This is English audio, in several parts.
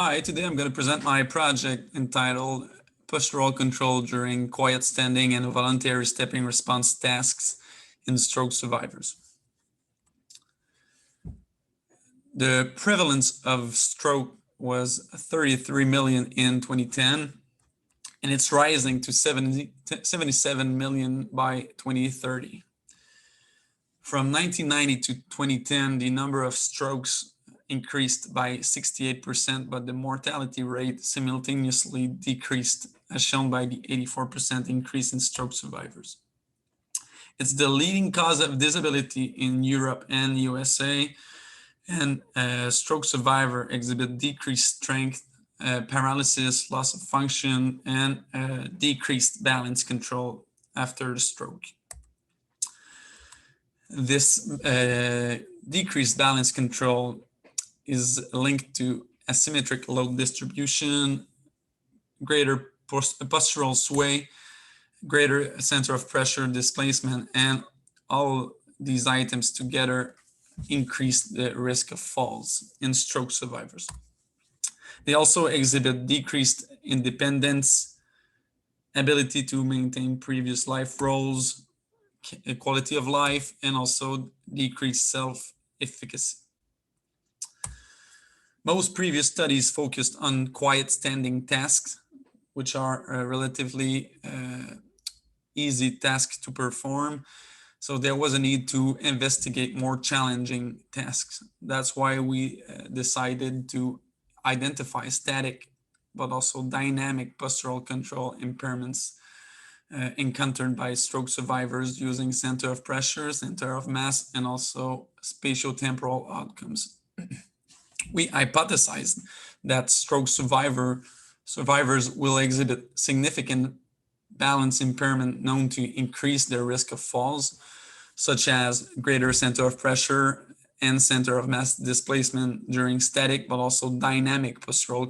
Hi, today I'm going to present my project entitled Postural Control During Quiet Standing and Voluntary Stepping Response Tasks in Stroke Survivors. The prevalence of stroke was 33 million in 2010, and it's rising to 77 million by 2030. From 1990 to 2010, the number of strokes increased by 68%, but the mortality rate simultaneously decreased, as shown by the 84% increase in stroke survivors. It's the leading cause of disability in Europe and USA, and stroke survivor exhibit decreased strength, paralysis, loss of function, and decreased balance control after the stroke. This decreased balance control is linked to asymmetric load distribution, greater postural sway, greater center of pressure displacement, and all these items together increase the risk of falls in stroke survivors. They also exhibit decreased independence, ability to maintain previous life roles, quality of life, and also decreased self-efficacy. Most previous studies focused on quiet standing tasks, which are relatively easy tasks to perform. So there was a need to investigate more challenging tasks. That's why we decided to identify static, but also dynamic postural control impairments encountered by stroke survivors using center of pressure, center of mass, and also spatiotemporal outcomes. We hypothesized that stroke survivors will exhibit significant balance impairment known to increase their risk of falls, such as greater center of pressure and center of mass displacement during static, but also dynamic postural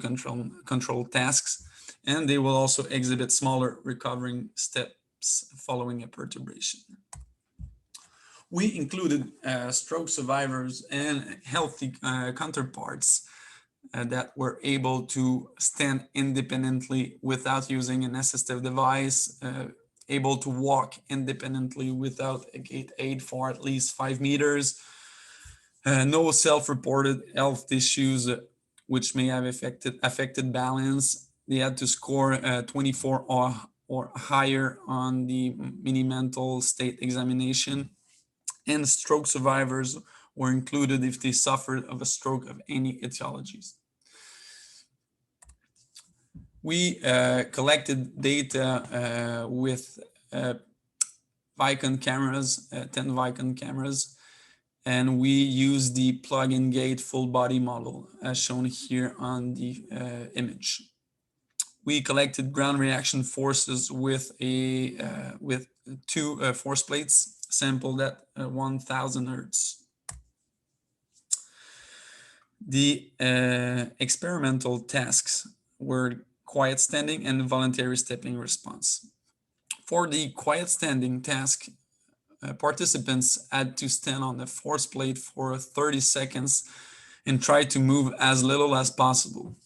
control tasks. And they will also exhibit smaller recovering steps following a perturbation. We included stroke survivors and healthy counterparts that were able to stand independently without using an assistive device, able to walk independently without a gait aid for at least 5 meters, no self-reported health issues which may have affected balance. They had to score 24 or higher on the mini-mental state examination. And stroke survivors were included if they suffered of a stroke of any etiologies. We collected data with Vicon cameras, 10 Vicon cameras, and we used the plug-in gate full body model as shown here on the image. We collected ground reaction forces with two force plates sampled at 1000 Hertz. The experimental tasks were quiet standing and voluntary stepping response. For the quiet standing task, participants had to stand on the force plate for 30 seconds and try to move as little as possible.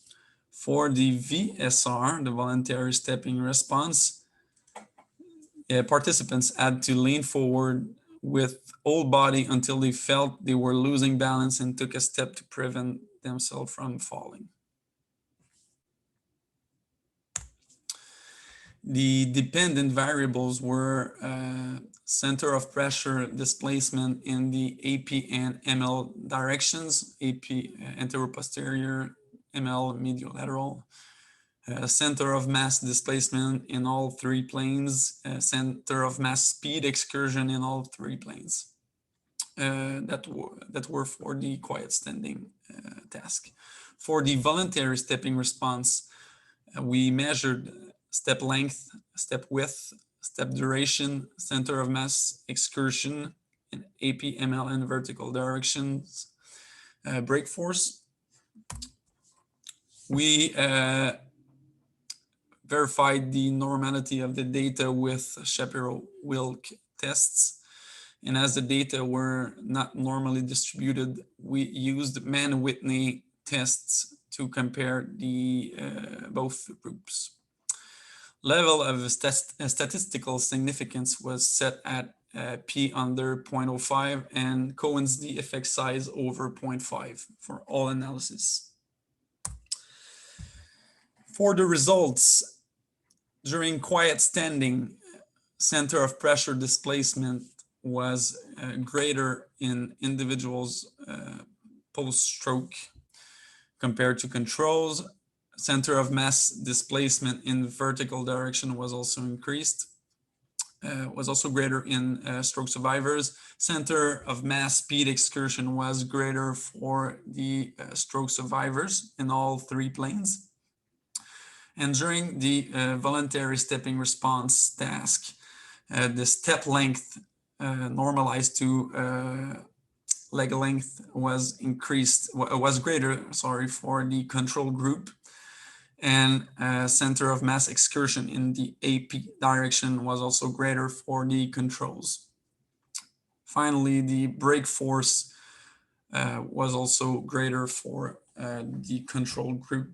For the VSR, the voluntary stepping response, participants had to lean forward with whole body until they felt they were losing balance and took a step to prevent themselves from falling. The dependent variables were center of pressure displacement in the AP and ML directions, AP anteroposterior, ML mediolateral, center of mass displacement in all 3 planes, center of mass speed excursion in all 3 planes that were for the quiet standing task. For the voluntary stepping response, we measured step length, step width, step duration, center of mass excursion in AP, ML, and vertical directions, brake force. We verified the normality of the data with Shapiro-Wilk tests. And as the data were not normally distributed, we used Mann-Whitney tests to compare the both groups. Level of statistical significance was set at p under 0.05 and Cohen's d effect size over 0.5 for all analysis. For the results, during quiet standing, center of pressure displacement was greater in individuals post-stroke compared to controls. Center of mass displacement in vertical direction was also increased, was also greater in stroke survivors. Center of mass speed excursion was greater for the stroke survivors in all three planes. And during the voluntary stepping response task, the step length normalized to leg length was greater, for the control group, and center of mass excursion in the AP direction was also greater for the controls. Finally, the brake force was also greater for the control group.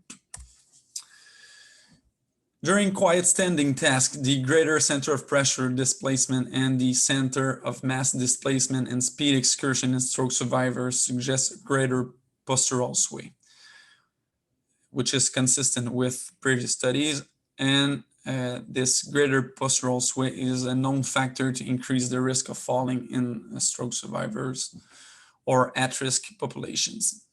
During quiet standing task, the greater center of pressure displacement and the center of mass displacement and speed excursion in stroke survivors suggest greater postural sway, which is consistent with previous studies. And this greater postural sway is a known factor to increase the risk of falling in stroke survivors or at-risk populations.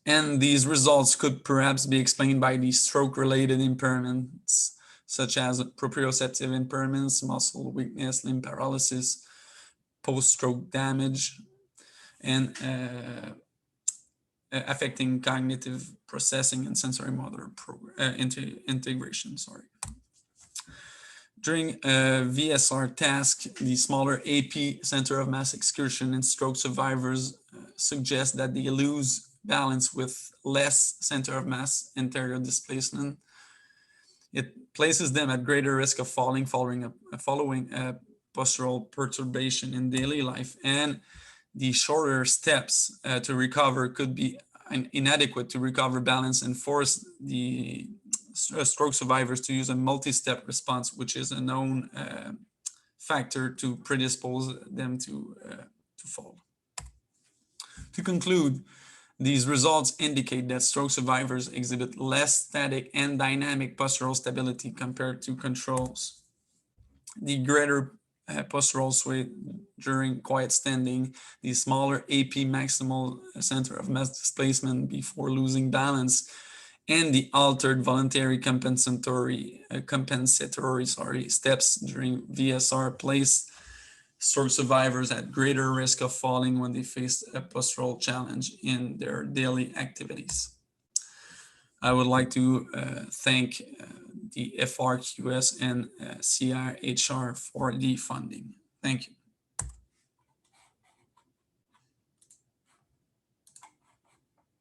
And these results could perhaps be explained by the stroke-related impairments, such as proprioceptive impairments, muscle weakness, limb paralysis, post-stroke damage, and affecting cognitive processing and sensory motor integration. During VSR task, the smaller AP center of mass excursion in stroke survivors suggests that they lose balance with less center of mass interior displacement. It places them at greater risk of falling following a postural perturbation in daily life, and the shorter steps to recover could be inadequate to recover balance and force the stroke survivors to use a multi-step response, which is a known factor to predispose them to fall. To conclude, these results indicate that stroke survivors exhibit less static and dynamic postural stability compared to controls. The greater postural sway during quiet standing, the smaller AP maximal center of mass displacement before losing balance, and the altered voluntary compensatory steps during VSR place stroke survivors at greater risk of falling when they face a postural challenge in their daily activities. I would like to thank the FR, QS, and CIHR for the funding. Thank you.